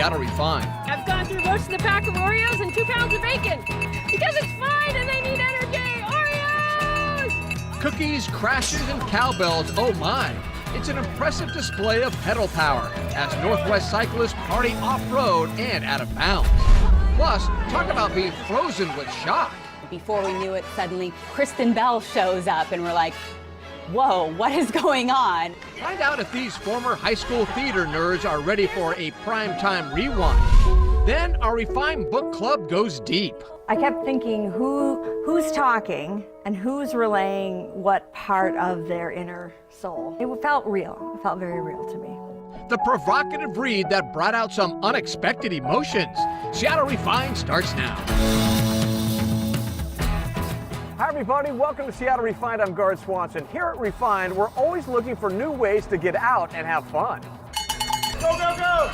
Seattle Refined. I've gone through most of the pack of Oreos and 2 pounds of bacon because it's fun and they need energy. Oreos! Cookies, crashes, and cowbells, oh my. It's an impressive display of pedal power as Northwest cyclists party off-road and out of bounds. Plus, talk about being frozen with shock. Before we knew it, suddenly Kristen Bell shows up and we're like, whoa, what is going on? Find out if these former high school theater nerds are ready for a primetime rewind. Then our Refined Book Club goes deep. I kept thinking, who's talking and who's relaying what part of their inner soul? It felt real. It felt very real to me. The provocative read that brought out some unexpected emotions. Seattle Refined starts now. Hi everybody, welcome to Seattle Refined. I'm GAARD Swanson. Here at Refined, we're always looking for new ways to get out and have fun. Go, go, go!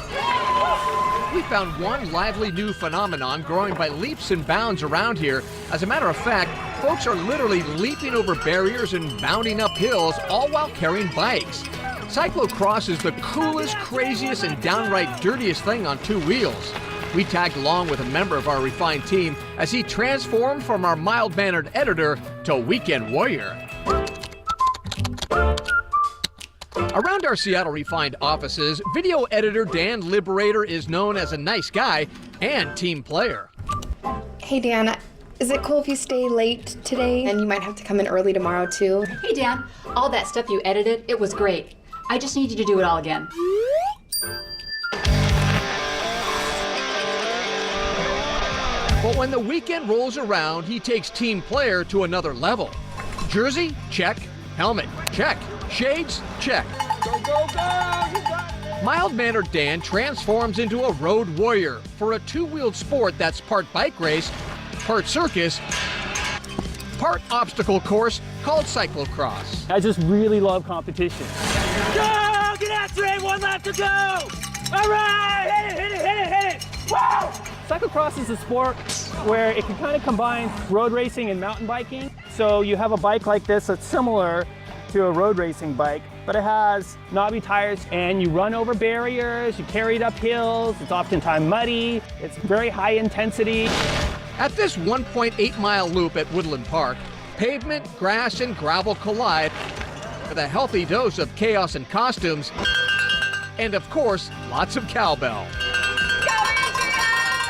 We found one lively new phenomenon growing by leaps and bounds around here. As a matter of fact, folks are literally leaping over barriers and bounding up hills, all while carrying bikes. Cyclocross is the coolest, craziest, and downright dirtiest thing on 2 wheels. We tagged along with a member of our Refined team as he transformed from our mild-mannered editor to weekend warrior. Around our Seattle Refined offices, video editor Dan Liberator is known as a nice guy and team player. Hey Dan, is it cool if you stay late today? And you might have to come in early tomorrow too. Hey Dan, all that stuff you edited, it was great. I just need you to do it all again. But when the weekend rolls around, he takes team player to another level. Jersey? Check. Helmet? Check. Shades? Check. Go, go, go! You got it! Mild-mannered Dan transforms into a road warrior for a 2-wheeled sport that's part bike race, part circus, part obstacle course called cyclocross. I just really love competition. Go! Get after it! 1 lap to go! All right! Hit it, hit it, hit it, hit it! Whoa! Cyclocross is a sport where it can kind of combine road racing and mountain biking. So you have a bike like this that's similar to a road racing bike, but it has knobby tires and you run over barriers, you carry it up hills, it's oftentimes muddy, it's very high intensity. At this 1.8-mile loop at Woodland Park, pavement, grass, and gravel collide with a healthy dose of chaos and costumes, and of course, lots of cowbell.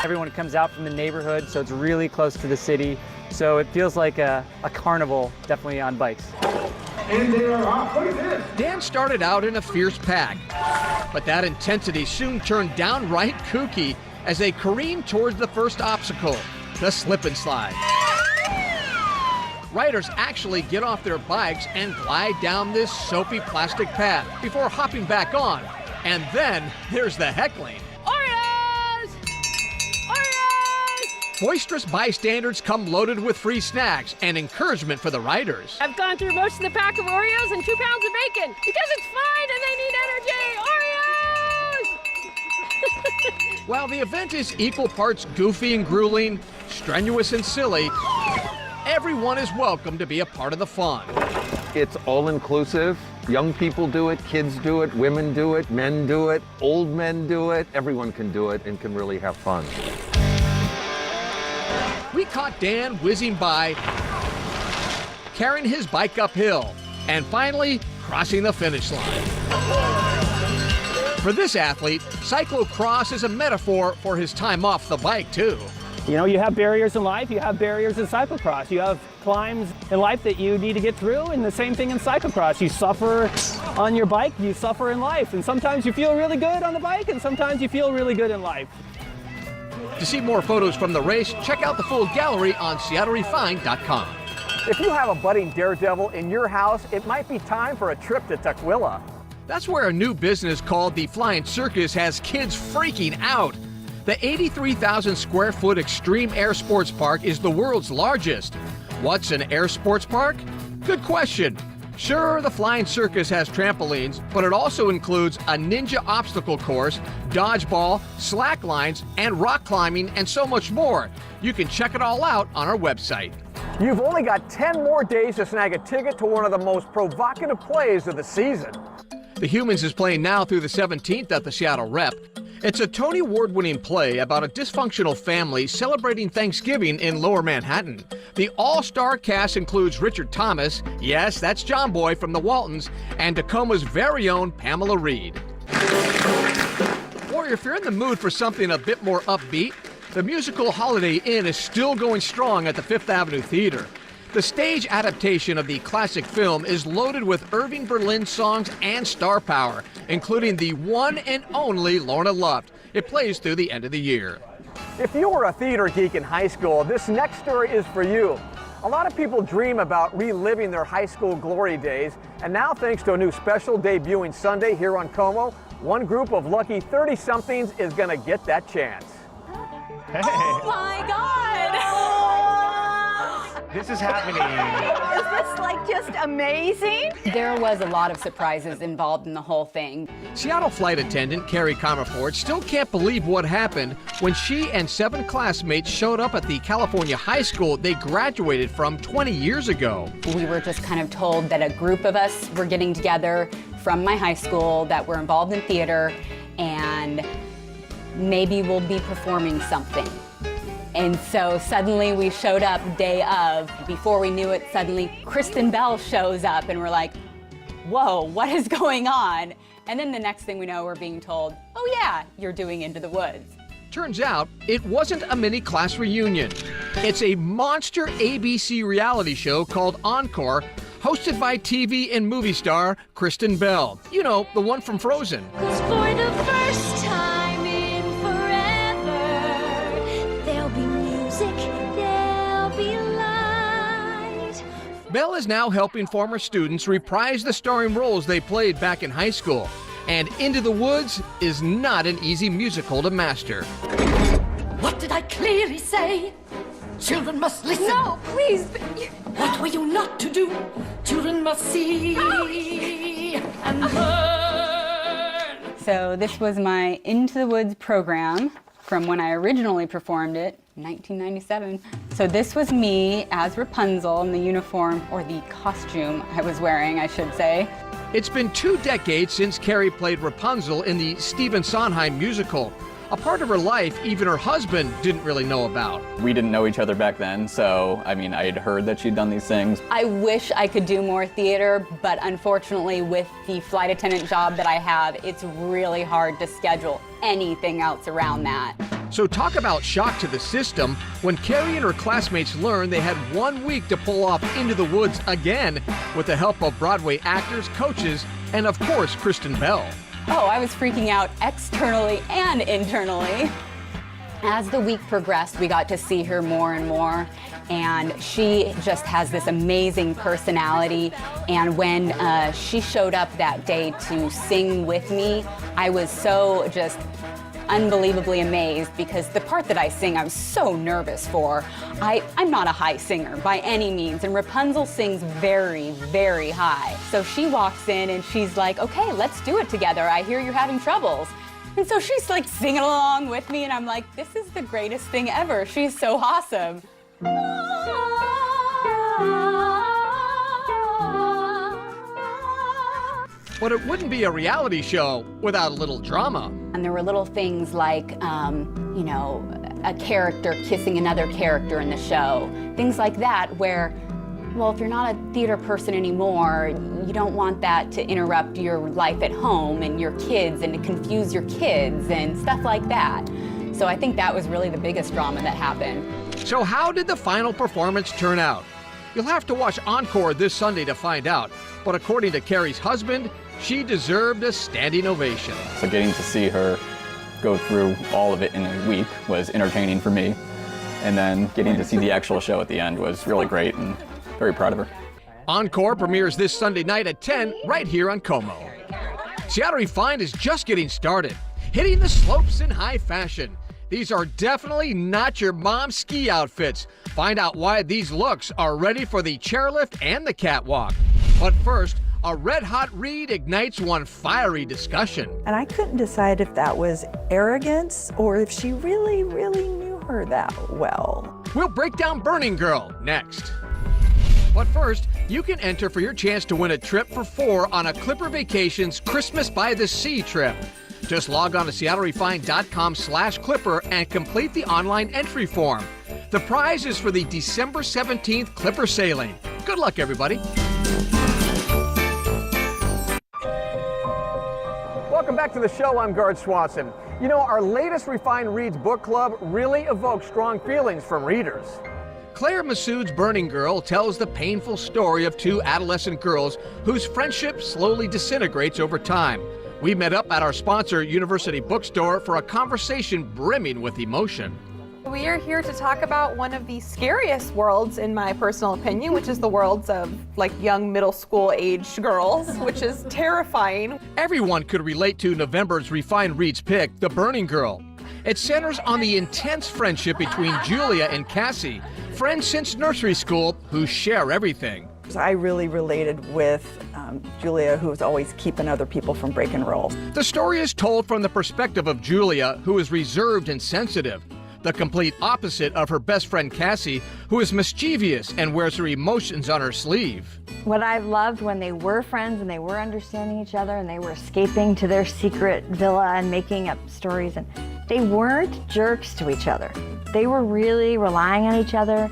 Everyone comes out from the neighborhood, so it's really close to the city. So it feels like a carnival, definitely on bikes. And they are off. Look at this. Dan started out in a fierce pack, but that intensity soon turned downright kooky as they careened towards the first obstacle, the slip and slide. Riders actually get off their bikes and glide down this soapy plastic path before hopping back on. And then there's the heckling. Boisterous bystanders come loaded with free snacks and encouragement for the riders. I've gone through most of the pack of Oreos and 2 pounds of bacon because it's fun and they need energy. Oreos! While the event is equal parts goofy and grueling, strenuous and silly, everyone is welcome to be a part of the fun. It's all-inclusive. Young people do it, kids do it, women do it, men do it, old men do it. Everyone can do it and can really have fun. We caught Dan whizzing by, carrying his bike uphill, and finally crossing the finish line. For this athlete, cyclocross is a metaphor for his time off the bike, too. You know, you have barriers in life, you have barriers in cyclocross. You have climbs in life that you need to get through, and the same thing in cyclocross. You suffer on your bike, you suffer in life, and sometimes you feel really good on the bike, and sometimes you feel really good in life. To see more photos from the race, check out the full gallery on SeattleRefined.com. If you have a budding daredevil in your house, it might be time for a trip to Tukwila. That's where a new business called the Flying Circus has kids freaking out. The 83,000 square foot extreme air sports park is the world's largest. What's an air sports park? Good question. Sure, the Flying Circus has trampolines, but it also includes a ninja obstacle course, dodgeball, slack lines, and rock climbing, and so much more. You can check it all out on our website. You've only got 10 more days to snag a ticket to one of the most provocative plays of the season. The Humans is playing now through the 17th at the Seattle Rep. It's a Tony Award-winning play about a dysfunctional family celebrating Thanksgiving in Lower Manhattan. The all-star cast includes Richard Thomas, yes, that's John Boy from the Waltons, and Tacoma's very own Pamela Reed. Or if you're in the mood for something a bit more upbeat, the musical Holiday Inn is still going strong at the Fifth Avenue Theater. The stage adaptation of the classic film is loaded with Irving Berlin songs and star power, including the one and only Lorna Luft. It plays through the end of the year. If you were a theater geek in high school, this next story is for you. A lot of people dream about reliving their high school glory days, and now thanks to a new special debuting Sunday here on Como, one group of lucky 30-somethings is going to get that chance. Hey. Oh my God! This is happening. Is this like just amazing? There was a lot of surprises involved in the whole thing. Seattle flight attendant Carrie Comerford still can't believe what happened when she and 7 classmates showed up at the California high school they graduated from 20 years ago. We were just kind of told that a group of us were getting together from my high school that were involved in theater, and maybe we'll be performing something. And so suddenly we showed up day of. Before we knew it, suddenly Kristen Bell shows up and we're like, whoa, what is going on? And then the next thing we know, we're being told, oh yeah, you're doing Into the Woods. Turns out it wasn't a mini class reunion. It's a monster ABC reality show called Encore, hosted by TV and movie star Kristen Bell. You know, the one from Frozen. 'Cause for the first time in forever, there'll be music, there'll be light. Bell is now helping former students reprise the starring roles they played back in high school. And Into the Woods is not an easy musical to master. What did I clearly say? Children must listen. No, please. What were you not to do? Children must see and learn. So this was my Into the Woods program from when I originally performed it in 1997. So this was me as Rapunzel in the uniform, or the costume I was wearing, I should say. It's been 2 decades since Carrie played Rapunzel in the Stephen Sondheim musical, a part of her life even her husband didn't really know about. We didn't know each other back then, so I mean, I had heard that she'd done these things. I wish I could do more theater, but unfortunately with the flight attendant job that I have, it's really hard to schedule anything else around that. So talk about shock to the system when Carrie and her classmates learned they had 1 week to pull off Into the Woods again with the help of Broadway actors, coaches, and of course, Kristen Bell. Oh, I was freaking out externally and internally. As the week progressed, we got to see her more and more, and she just has this amazing personality. And when she showed up that day to sing with me, I was so just unbelievably amazed, because the part that I sing, I'm so nervous for. I'm not a high singer by any means, and Rapunzel sings very, very high. So she walks in and she's like, okay, let's do it together. I hear you're having troubles. And so she's like singing along with me, and I'm like, this is the greatest thing ever. She's so awesome. But it wouldn't be a reality show without a little drama. And there were little things like, you know, a character kissing another character in the show. Things like that where, well, if you're not a theater person anymore, you don't want that to interrupt your life at home and your kids and to confuse your kids and stuff like that. So I think that was really the biggest drama that happened. So how did the final performance turn out? You'll have to watch Encore this Sunday to find out. But according to Carrie's husband, she deserved a standing ovation. So getting to see her go through all of it in a week was entertaining for me. And then getting to see the actual show at the end was really great, and very proud of her. Encore premieres this Sunday night at 10 right here on Como. Seattle Refined is just getting started, hitting the slopes in high fashion. These are definitely not your mom's ski outfits. Find out why these looks are ready for the chairlift and the catwalk. But first, a red-hot read ignites one fiery discussion. And I couldn't decide if that was arrogance or if she really, really knew her that well. We'll break down Burning Girl next. But first, you can enter for your chance to win a trip for 4 on a Clipper Vacations Christmas by the Sea trip. Just log on to SeattleRefined.com/Clipper and complete the online entry form. The prize is for the December 17th Clipper sailing. Good luck, everybody. Welcome back to the show. I'm GAARD Swanson. You know, our latest Refined Reads book club really evokes strong feelings from readers. Claire MESSUD's Burning Girl tells the painful story of two adolescent girls whose friendship slowly disintegrates over time. We met up at our sponsor, University Bookstore, for a conversation brimming with emotion. We are here to talk about one of the scariest worlds, in my personal opinion, which is the worlds of like young middle school age girls, which is terrifying. Everyone could relate to November's Refined Reads pick, The Burning Girl. It centers on the intense friendship between Julia and Cassie, friends since nursery school who share everything. I really related with Julia, who's always keeping other people from breaking rules. The story is told from the perspective of Julia, who is reserved and sensitive. The complete opposite of her best friend Cassie, who is mischievous and wears her emotions on her sleeve. What I loved when they were friends and they were understanding each other and they were escaping to their secret villa and making up stories, and they weren't jerks to each other. They were really relying on each other.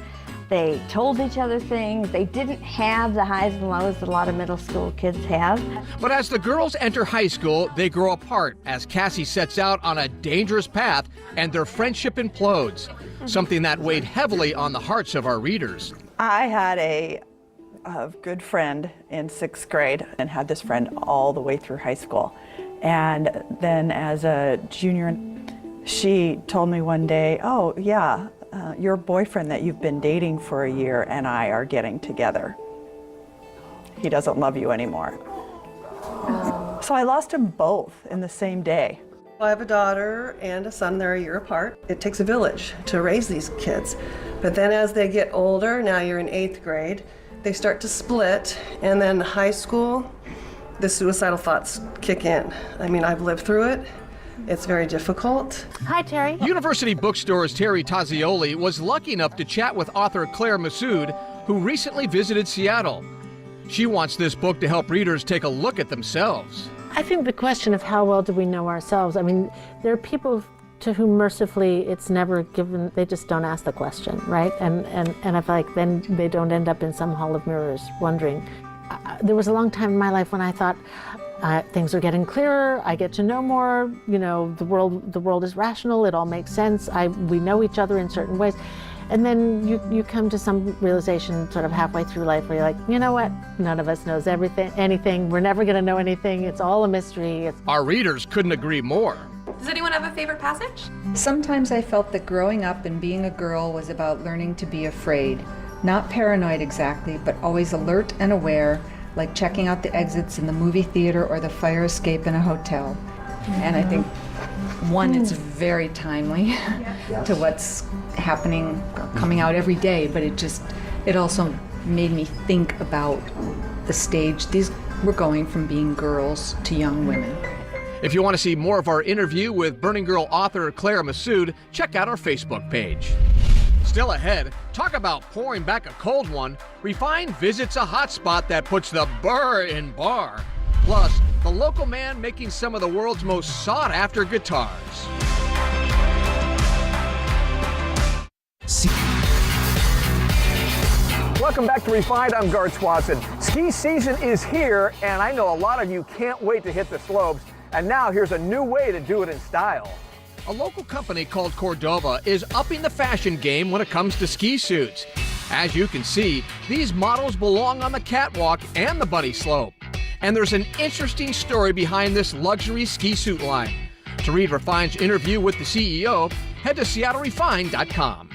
They told each other things. They didn't have the highs and lows that a lot of middle school kids have. But as the girls enter high school, they grow apart as Cassie sets out on a dangerous path and their friendship implodes, something that weighed heavily on the hearts of our readers. I had a good friend in 6th grade and had this friend all the way through high school. And then as a junior, she told me one day, oh yeah, your boyfriend that you've been dating for a year and I are getting together. He doesn't love you anymore. So I lost them both in the same day. I have a daughter and a son. They're a year apart. It takes a village to raise these kids. But then as they get older, now you're in 8th grade, they start to split, and then high school, the suicidal thoughts kick in. I mean, I've lived through it. It's very difficult. Hi, Terry. University Bookstore's Terry Tazioli was lucky enough to chat with author Claire MESSUD, who recently visited Seattle. She wants this book to help readers take a look at themselves. I think the question of how well do we know ourselves, I mean, there are people to whom mercifully it's never given, they just don't ask the question, right? And I feel like then they don't end up in some hall of mirrors wondering. There was a long time in my life when I thought, things are getting clearer, I get to know more, you know, the world is rational, it all makes sense, we know each other in certain ways. And then you come to some realization sort of halfway through life where you're like, you know what, none of us knows anything, we're never gonna know anything, it's all a mystery. Our readers couldn't agree more. Does anyone have a favorite passage? Sometimes I felt that growing up and being a girl was about learning to be afraid. Not paranoid exactly, but always alert and aware, like checking out the exits in the movie theater or the fire escape in a hotel. And I think, one, it's very timely to what's happening, coming out every day, but it also made me think about the stage. We're going from being girls to young women. If you want to see more of our interview with Burning Girl author Claire MESSUD, check out our Facebook page. Still ahead, talk about pouring back a cold one. Refined visits a hotspot that puts the burr in bar. Plus, the local man making some of the world's most sought-after guitars. Welcome back to Refined. I'm GAARD Swanson. Ski season is here, and I know a lot of you can't wait to hit the slopes. And now here's a new way to do it in style. A local company called Cordova is upping the fashion game when it comes to ski suits. As you can see, these models belong on the catwalk and the bunny slope. And there's an interesting story behind this luxury ski suit line. To read Refined's interview with the CEO, head to SeattleRefined.com.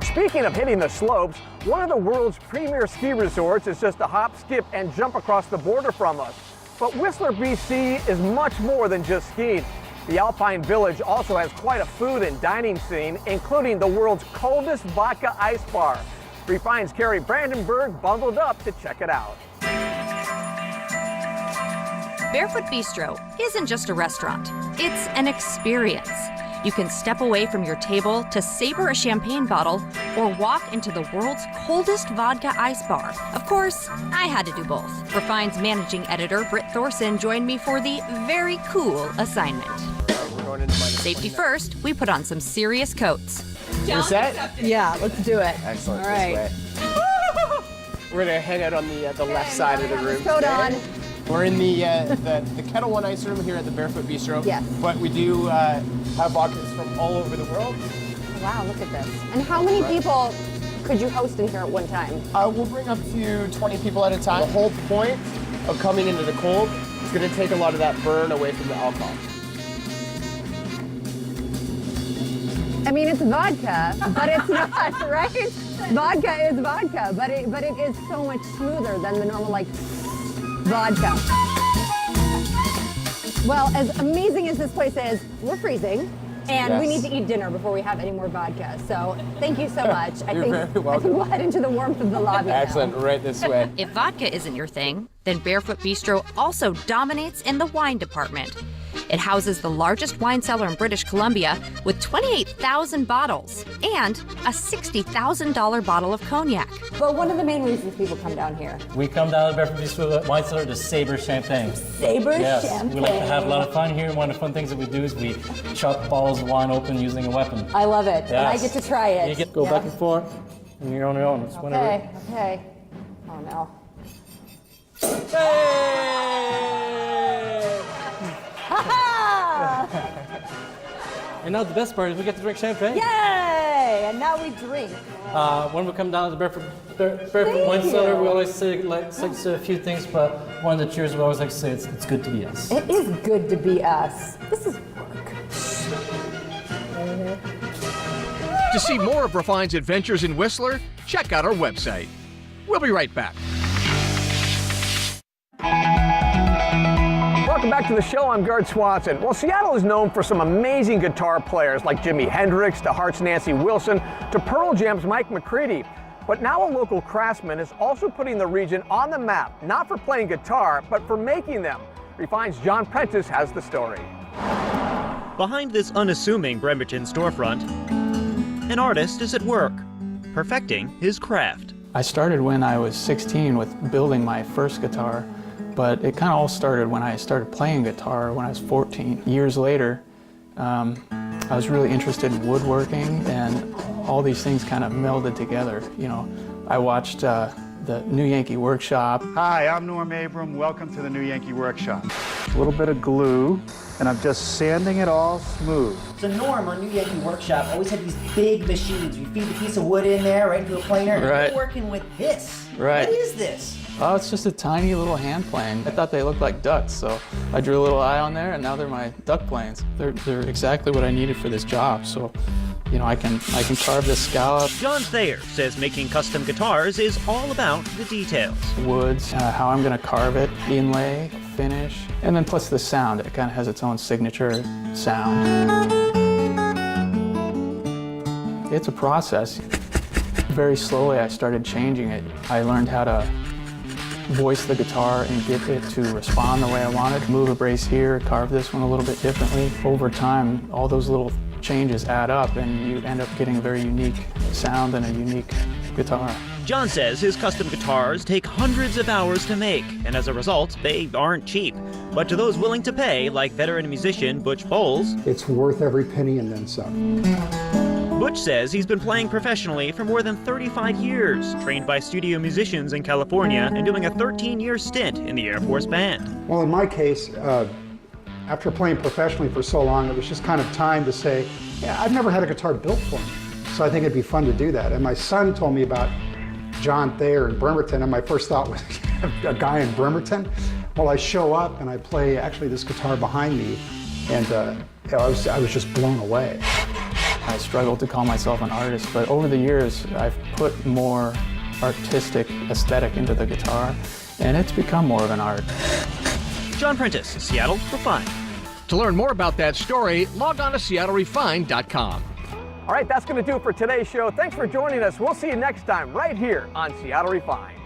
Speaking of hitting the slopes, one of the world's premier ski resorts is just a hop, skip, and jump across the border from us. But Whistler, BC is much more than just skiing. The Alpine Village also has quite a food and dining scene, including the world's coldest vodka ice bar. Refined's Carrie Brandenburg bundled up to check it out. Barefoot Bistro isn't just a restaurant, it's an experience. You can step away from your table to savor a champagne bottle or walk into the world's coldest vodka ice bar. Of course, I had to do both. Refine's managing editor, Britt Thorson, joined me for the very cool assignment. Safety first, we put on some serious coats. You set? Yeah, let's do it. Excellent. All right. We're gonna hang out on the left side of the room. Coat today. on. We're in the Kettle One Ice Room here at the Barefoot Bistro. Yes. But we do have vodkas from all over the world. Wow, look at this. And how many people could you host in here at one time? We'll bring up to 20 people at a time. The whole point of coming into the cold is gonna take a lot of that burn away from the alcohol. I mean, it's vodka, but it's not, right? Vodka is vodka, but it is so much smoother than the normal, like, vodka. Well, as amazing as this place is, we're freezing, and we need to eat dinner before we have any more vodka. So thank you so much. I think we'll head into the warmth of the lobby Excellent, now. right this way. If vodka isn't your thing, then Barefoot Bistro also dominates in the wine department. It houses the largest wine cellar in British Columbia with 28,000 bottles and a $60,000 bottle of cognac. But one of the main reasons people come down here. We come down to Barefoot Bistro Wine Cellar to savor champagne. Savor champagne. We like to have a lot of fun here. One of the fun things that we do is we chop bottles of wine open using a weapon. I love it, Yes. and I get to try it. You get to go back and forth, and you're on your own. It's whenever. Okay. Oh no. And now the best part is we get to drink champagne. Yay! And now we drink. When we come down to the Barefoot Wine Cellar, we always say a few things, but one of the cheers we always like to say it's good to be us. It is good to be us. This is work. To see more of Refine's adventures in Whistler, check out our website. We'll be right back. Welcome back to the show. I'm GAARD Swanson. Well, Seattle is known for some amazing guitar players like Jimi Hendrix, to Heart's Nancy Wilson, to Pearl Jam's Mike McCready. But now a local craftsman is also putting the region on the map, not for playing guitar, but for making them. Refine's John Prentice has the story. Behind this unassuming Bremerton storefront, an artist is at work, perfecting his craft. I started when I was 16 with building my first guitar, but it kind of all started when I started playing guitar when I was 14. Years later, I was really interested in woodworking, and all these things kind of melded together. You know, I watched the New Yankee Workshop. Hi, I'm Norm Abram. Welcome to the New Yankee Workshop. A little bit of glue, and I'm just sanding it all smooth. So Norm, our New Yankee Workshop, always had these big machines. You feed the piece of wood in there, right into a planer. Right. We're working with this. Right. What is this? Oh, it's just a tiny little hand plane. I thought they looked like ducks, so I drew a little eye on there, and now they're my duck planes. They're exactly what I needed for this job, so you know, I can carve this scallop. John Thayer says making custom guitars is all about the details. Woods, how I'm gonna carve it, inlay, finish, and then plus the sound. It kind of has its own signature sound. It's a process. Very slowly I started changing it. I learned how to voice the guitar and get it to respond the way I wanted. Move a brace here, carve this one a little bit differently. Over time, all those little changes add up and you end up getting a very unique sound and a unique guitar. John says his custom guitars take hundreds of hours to make, and as a result, they aren't cheap. But to those willing to pay, like veteran musician Butch Bowles, it's worth every penny and then some. Butch says he's been playing professionally for more than 35 years, trained by studio musicians in California and doing a 13-year stint in the Air Force Band. Well, in my case, after playing professionally for so long, it was just kind of time to say, yeah, I've never had a guitar built for me, so I think it'd be fun to do that. And my son told me about John Thayer in Bremerton, and my first thought was a guy in Bremerton. Well, I show up and I play actually this guitar behind me, and I was just blown away. I struggled to call myself an artist, but over the years, I've put more artistic aesthetic into the guitar, and it's become more of an art. John Prentice, Seattle Refined. To learn more about that story, log on to SeattleRefined.com. All right, that's going to do it for today's show. Thanks for joining us. We'll see you next time right here on Seattle Refined.